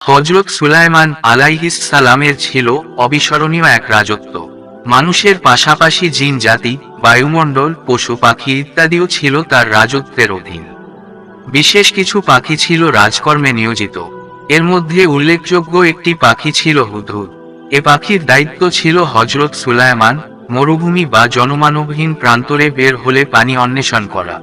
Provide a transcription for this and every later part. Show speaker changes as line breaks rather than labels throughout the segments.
হযরত সুলাইমান আলাইহিস সালামের ছিল অবিস্মরণীয় এক রাজত্ব। মানুষের পাশাপাশি জিন জাতি, বায়ুমণ্ডল, পশু পাখি ইত্যাদিও ছিল তার রাজত্বের অধীন। বিশেষ কিছু পাখি ছিল রাজকর্মে নিয়োজিত। এর মধ্যে উল্লেখযোগ্য একটি পাখি ছিল হুদহুদ। এ পাখির দায়িত্ব ছিল হযরত সুলাইমান মরুভূমি বা জনমানবহীন প্রান্তরে বের হলে পানি অন্বেষণ করা।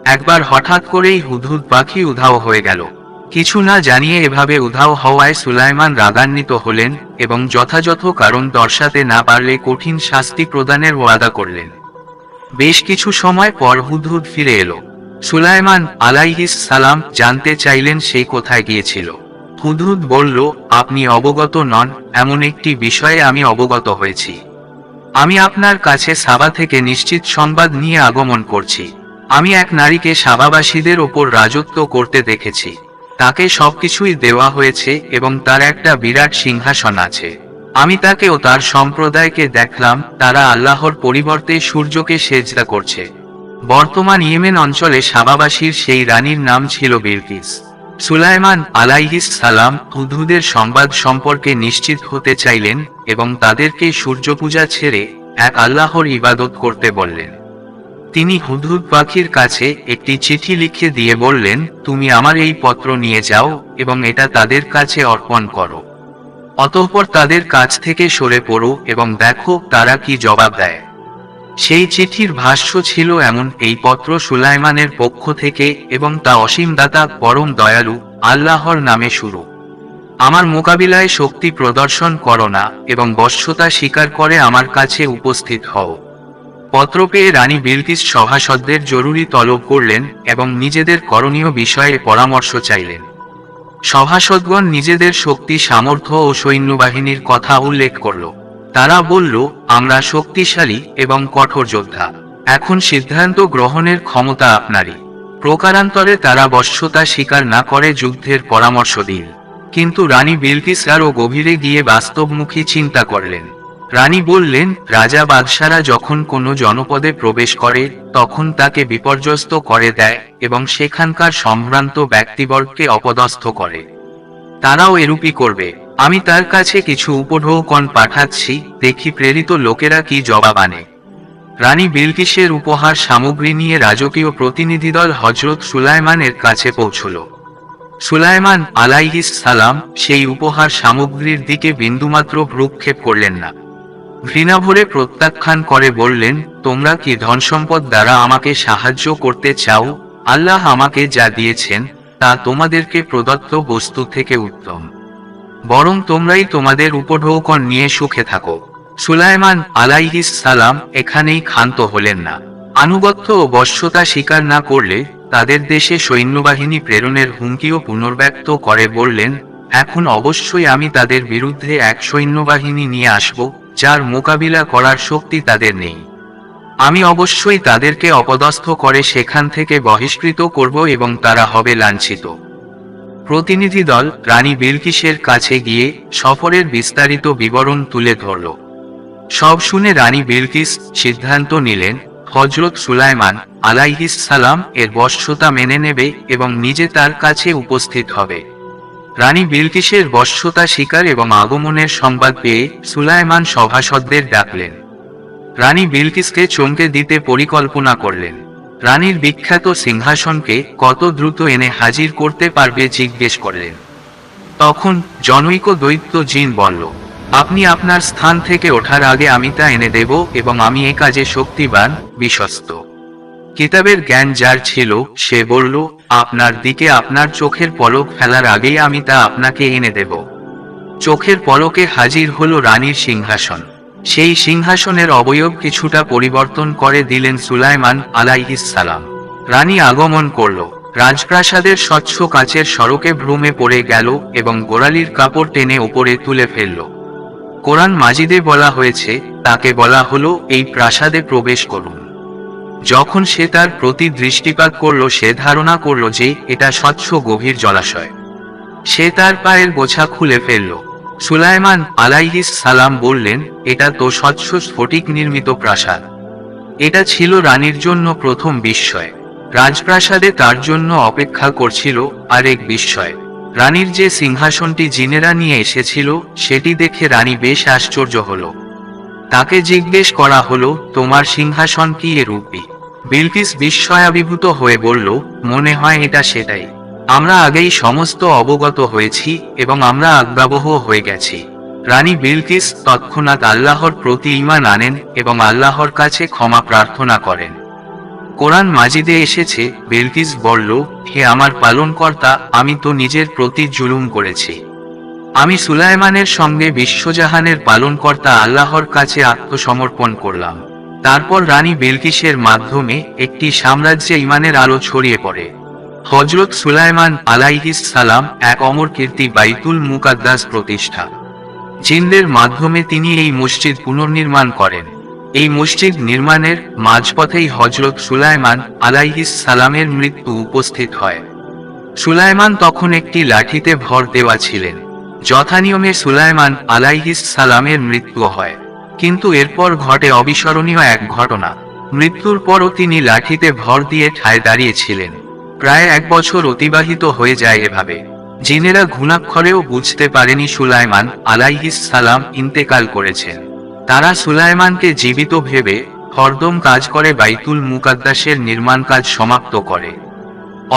একবার হঠাৎ করেই হুদহুদ পাখি উধাও হয়ে গেল। কিছু না জানিয়ে এভাবে উধাও হওয়ায় সুলাইমান রাগান্বিত হলেন এবং যথাযথ কারণ দর্শাতে না পারলে কঠিন শাস্তি প্রদানের ওয়াদা করলেন। বেশ কিছু সময় পর হুদহুদ ফিরে এলো। সুলাইমান আলাইহিস সালাম জানতে চাইলেন সে কোথায় গিয়েছিল। হুদহুদ বলল, আপনি অবগত নন এমন একটি বিষয়ে আমি অবগত হয়েছি। আমি আপনার কাছে সাবা থেকে নিশ্চিত সংবাদ নিয়ে আগমন করছি। আমি এক নারীকে সাবাবাসীদের ওপর রাজত্ব করতে দেখেছি। তাকে সবকিছুই দেওয়া হয়েছে এবং তার একটা বিরাট সিংহাসন আছে। আমি তাকে ও তার সম্প্রদায়কে দেখলাম তারা আল্লাহর পরিবর্তে সূর্যকে সেজদা করছে। বর্তমান ইয়েমেন অঞ্চলে সাবাবাসীর সেই রানীর নাম ছিল বিলকিস। সুলাইমান আলাইহিস সালাম হুদহুদের সংবাদ সম্পর্কে নিশ্চিত হতে চাইলেন এবং তাদেরকে সূর্যপূজা ছেড়ে এক আল্লাহর ইবাদত করতে বললেন। তিনি হুদহুদ পাখির কাছে একটি চিঠি লিখে দিয়ে বললেন, তুমি আমার এই পত্র নিয়ে যাও এবং এটা তাদের কাছে অর্পণ করো। অতঃপর তাদের কাছ থেকে সরে পড়ো এবং দেখো তারা কি জবাব দেয়। সেই চিঠির ভাষ্য ছিল এমন, এই পত্র সুলাইমানের পক্ষ থেকে এবং তা অসীম দাতা পরম দয়ালু আল্লাহর নামে শুরু। আমার মোকাবিলায় শক্তি প্রদর্শন করো না এবং বশ্যতা স্বীকার করে আমার কাছে উপস্থিত হও। পত্র পেয়ে রানী বিলকিস সভাসদদের জরুরি তলব করলেন এবং নিজেদের করণীয় বিষয়ে পরামর্শ চাইলেন। সভাসদগণ নিজেদের শক্তি, সামর্থ্য ও সৈন্যবাহিনীর কথা উল্লেখ করল। তারা বলল, আমরা শক্তিশালী এবং কঠোর যোদ্ধা। এখন সিদ্ধান্ত গ্রহণের ক্ষমতা আপনারই। প্রকারান্তরে তারা বশ্যতা স্বীকার না করে যুদ্ধের পরামর্শ দিল। কিন্তু রানী বিলকিস আরও গভীরে গিয়ে বাস্তবমুখী চিন্তা করলেন। রানী বললেন, রাজা বাদশারা যখন কোনো জনপদে প্রবেশ করে তখন তাকে বিপর্যস্ত করে দেয় এবং সেখানকার সম্ভ্রান্ত ব্যক্তিবর্গকে অপদস্থ করে। তারাও এরূপই করবে। আমি তার কাছে কিছু উপঢৌকন পাঠাচ্ছি, দেখি প্রেরিত লোকেরা কি জবাব আনে। রানী বিলকিসের উপহার সামগ্রী নিয়ে রাজকীয় প্রতিনিধিদল হযরত সুলাইমানের কাছে পৌঁছল। সুলাইমান আলাইহিস সালাম সেই উপহার সামগ্রীর দিকে বিন্দুমাত্র ভ্রুক্ষেপ করলেন না। ঘৃণাভরে প্রত্যাখ্যান করে বললেন, তোমরা কি ধনসম্পদ দ্বারা আমাকে সাহায্য করতে চাও? আল্লাহ আমাকে যা দিয়েছেন তা তোমাদেরকে প্রদত্ত বস্তু থেকে উত্তম। বরং তোমরাই তোমাদের উপঢৌকন নিয়ে সুখে থাকো। সুলাইমান আলাইহিস সালাম এখানেই ক্ষান্ত হলেন না। আনুগত্য ও বশ্যতা স্বীকার না করলে তাদের দেশে সৈন্যবাহিনী প্রেরণের হুমকিও পুনর্ব্যক্ত করে বললেন, এখন অবশ্যই আমি তাদের বিরুদ্ধে এক সৈন্যবাহিনী নিয়ে আসব যার মোকাবিলা করার শক্তি তাদের নেই। আমি অবশ্যই তাদেরকে অপদস্থ করে সেখান থেকে বহিষ্কৃত করব এবং তারা হবে লাঞ্ছিত। প্রতিনিধি দল রানী বিলকিসের কাছে গিয়ে সফরের বিস্তারিত বিবরণ তুলে ধরল। সব শুনে রানী বিলকিস সিদ্ধান্ত নিলেন, হযরত সুলাইমান আলাইহিস সালাম এর বশ্যতা মেনে নেবে এবং নিজে তার কাছে উপস্থিত হবে। রানী বিলকিসের বশ্যতা স্বীকার এবং আগমনের সংবাদ পেয়ে সুলাইমান সভাসদদের ডাকলেন। রানী বিলকিসকে চমকে দিতে পরিকল্পনা করলেন। রানীর বিখ্যাত সিংহাসনকে কত দ্রুত এনে হাজির করতে পারবে জিজ্ঞেস করলেন। তখন জনৈক দৈত্য জিন বলল, আপনি আপনার স্থান থেকে ওঠার আগে আমি তা এনে দেব এবং আমি এ কাজে শক্তিবান, বিশ্বস্ত। কিতাবের জ্ঞান যার ছিল সে বলল, আপনার দিকে আপনার চোখের পলক ফেলার আগেই আমি তা আপনাকে এনে দেব। চোখের পলকে হাজির হলো রানীর সিংহাসন। সেই সিংহাসনের অবয়ব কিছুটা পরিবর্তন করে দিলেন সুলাইমান আলাইহিস সালাম। রানী আগমন করল। রাজপ্রাসাদের স্বচ্ছ কাচের সড়কে ভ্রমে পড়ে গেল এবং গোড়ালির কাপড় টেনে উপরে তুলে ফেলল। কোরআন মাজিদে বলা হয়েছে, তাকে বলা হলো, এই প্রাসাদে প্রবেশ করুন। যখন সে তার প্রতি দৃষ্টিপাত করল সে ধারণা করল যে এটা স্বচ্ছ গভীর জলাশয়। সে তার পায়ের গোছা খুলে ফেলল। সুলাইমান আলাইহিস সালাম বললেন, এটা তো স্বচ্ছ স্ফটিক নির্মিত প্রাসাদ। এটা ছিল রানীর জন্য প্রথম বিস্ময়। রাজপ্রাসাদে তার জন্য অপেক্ষা করছিল আরেক বিস্ময়। রানীর যে সিংহাসনটি জিনেরা নিয়ে এসেছিল সেটি দেখে রানী বেশ আশ্চর্য হলো। তাকে জিজ্ঞেস করা হলো, তোমার সিংহাসন কি এরূপী? বিলকিস বিস্ময়াভিভূত হয়ে বলল, মনে হয় এটা সেটাই। আমরা আগেই সমস্ত অবগত হয়েছি এবং আমরা আজ্ঞাবহ হয়ে গেছি। রানী বিলকিস তৎক্ষণাৎ আল্লাহর প্রতি ঈমান আনেন এবং আল্লাহর কাছে ক্ষমা প্রার্থনা করেন। কোরআন মাজিদে এসেছে, বিলকিস বলল, হে আমার পালনকর্তা, আমি তো নিজের প্রতি জুলুম করেছি। আমি সুলাইমানের সঙ্গে বিশ্বজাহানের পালনকর্তা আল্লাহর কাছে আত্মসমর্পণ করলাম। তারপর রানী বিলকিসের মাধ্যমে একটি সাম্রাজ্যে ঈমানের আলো ছড়িয়ে পড়ে। হযরত সুলাইমান আলাইহিস সালাম এক অমর কীর্তি বাইতুল মুকাদ্দাস প্রতিষ্ঠা। জিনদের মাধ্যমে তিনি এই মসজিদ পুনর্নির্মাণ করেন। এই মসজিদ নির্মাণের মাঝপথেই হযরত সুলাইমান আলাইহিস সালামের মৃত্যু উপস্থিত হয়। সুলাইমান তখন একটি লাঠিতে ভর দেওয়া ছিলেন। যথানিয়মে সুলাইমান আলাইহিস সালামের মৃত্যু হয়, কিন্তু এরপর ঘটে অবিস্মরণীয় এক ঘটনা। মৃত্যুর পরও তিনি লাঠিতে ভর দিয়ে ঠায় দাঁড়িয়েছিলেন। প্রায় 1 বছর অতিবাহিত হয়ে যায় এভাবে। জিনেরা ঘুণাক্ষরেও বুঝতে পারেনি সুলাইমান আলাইহিস সালাম ইন্তেকাল করেছেন। তারা সুলাইমানকে জীবিত ভেবে হরদম কাজ করে বাইতুল মুকাদ্দাসের নির্মাণ কাজ সমাপ্ত করে।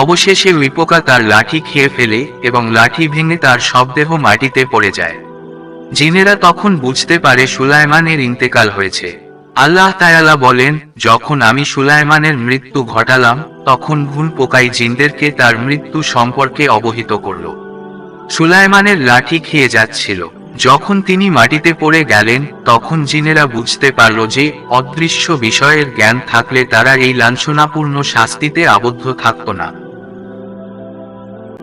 অবশেষে ওই পোকা তার লাঠি খেয়ে ফেলে এবং লাঠি ভেঙে তার শবদেহ মাটিতে পড়ে যায়। জিনেরা তখন বুঝতে পারে সুলাইমানের ইন্তেকাল হয়েছে। আল্লাহ তাআলা বলেন, যখন আমি সুলাইমানের মৃত্যু ঘটালাম তখন ঘুণ পোকাই জিনদেরকে তার মৃত্যু সম্পর্কে অবহিত করল। সুলাইমানের লাঠি খেয়ে যাচ্ছিল। যখন তিনি মাটিতে পড়ে গেলেন তখন জিনেরা বুঝতে পারল যে অদৃশ্য বিষয়ের জ্ঞান থাকলে তারা এই লাঞ্ছনাপূর্ণ শাস্তিতে আবদ্ধ থাকত না।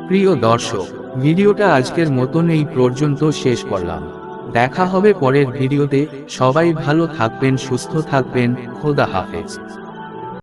প্রিয় দর্শক, ভিডিওটা আজকের মতন এই পর্যন্ত শেষ করলাম। দেখা হবে পরের ভিডিওতে। সবাই ভালো থাকবেন, সুস্থ থাকবেন। খোদা হাফেজ।